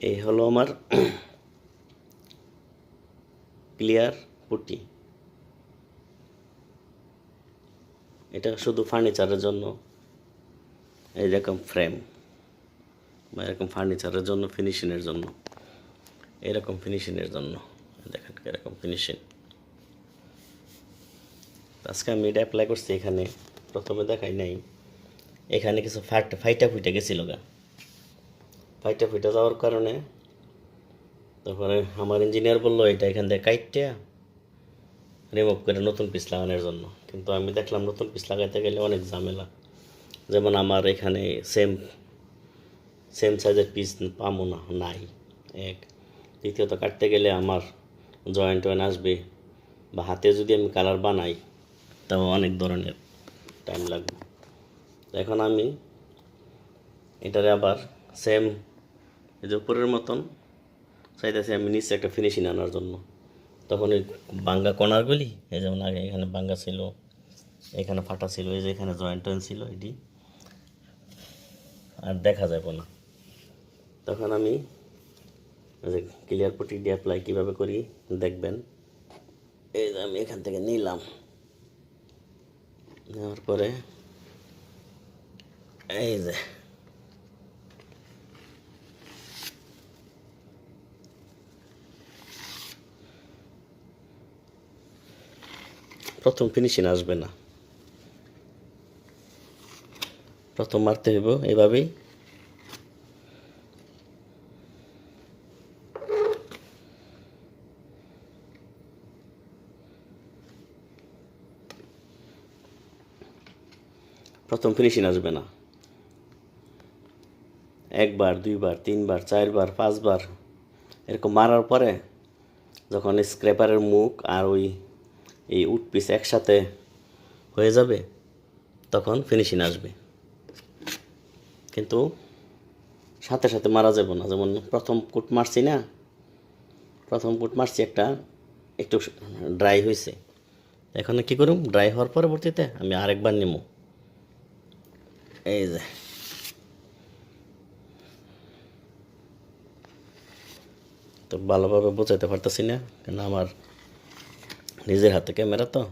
এই হলো আমার ক্লিয়ার পুটি। এটা শুধু ফার্নিচারের জন্য, এইরকম ফ্রেম বা এরকম ফার্নিচারের জন্য, ফিনিশিংয়ের জন্য, এরকম ফিনিশিংয়ের জন্য। দেখেন এরকম ফিনিশিং। আজকে আমি এটা অ্যাপ্লাই করছি। এখানে প্রথমে দেখাই নাই, এখানে কিছু ফাইটা ফুইটা গেছিল গা। ফাইটা ফুইটা যাওয়ার কারণে তারপরে আমার ইঞ্জিনিয়ার বললো এটা এখান থেকে কাইটটা রিমুভ করে নতুন পিস লাগানোর জন্য। কিন্তু আমি দেখলাম নতুন পিস লাগাইতে গেলে অনেক ঝামেলা। যেমন আমার এখানে সেম সাইজের পিস পাবো না, নাই এক। দ্বিতীয়ত কাটতে গেলে আমার জয়েন্ট আসবে, বা হাতে যদি আমি কালার বানাই তাও অনেক ধরনের টাইম লাগবে। এখন আমি এটারে আবার সেম এই যে উপরের মতন চাইতেছি আমি নিচে একটা ফিনিশিং আনার জন্য। তখন ওই বাঙ্গা কর্নারগুলি, এই যেমন আগে এখানে বাঙ্গা ছিল, এখানে ফাটা ছিল, এই যে এখানে জয়েন্ট ছিল, এটি আর দেখা যাবে না। তখন আমি ক্লিয়ার পুটি দিয়ে অ্যাপ্লাই কীভাবে করি দেখবেন। এই যে আমি এখান থেকে নিলাম, নেওয়ার পরে এই যে প্রথম ফিনিশিং আসবে না, প্রথম মারতে হইব এইভাবেই। প্রথম ফিনিশিং আসবে না, একবার, দুইবার, তিনবার, চারবার, পাঁচবার এরকম মারার পরে যখন স্ক্র্যাপারের মুখ আর এই উড পিস একসাথে হয়ে যাবে তখন ফিনিশিং আসবে। কিন্তু সাথে সাথে মারা যাবে না। যেমন প্রথম কুট মারছি না, প্রথম কুট মারছি একটা একটু ড্রাই হয়েছে, এখন কী করুম, ড্রাই হওয়ার পরবর্তীতে আমি আরেকবার নিব। এই যে তো ভালোভাবে বোঝাতে পারতেছি না, কেন আমার নিজের হাতে ক্যামেরা তো।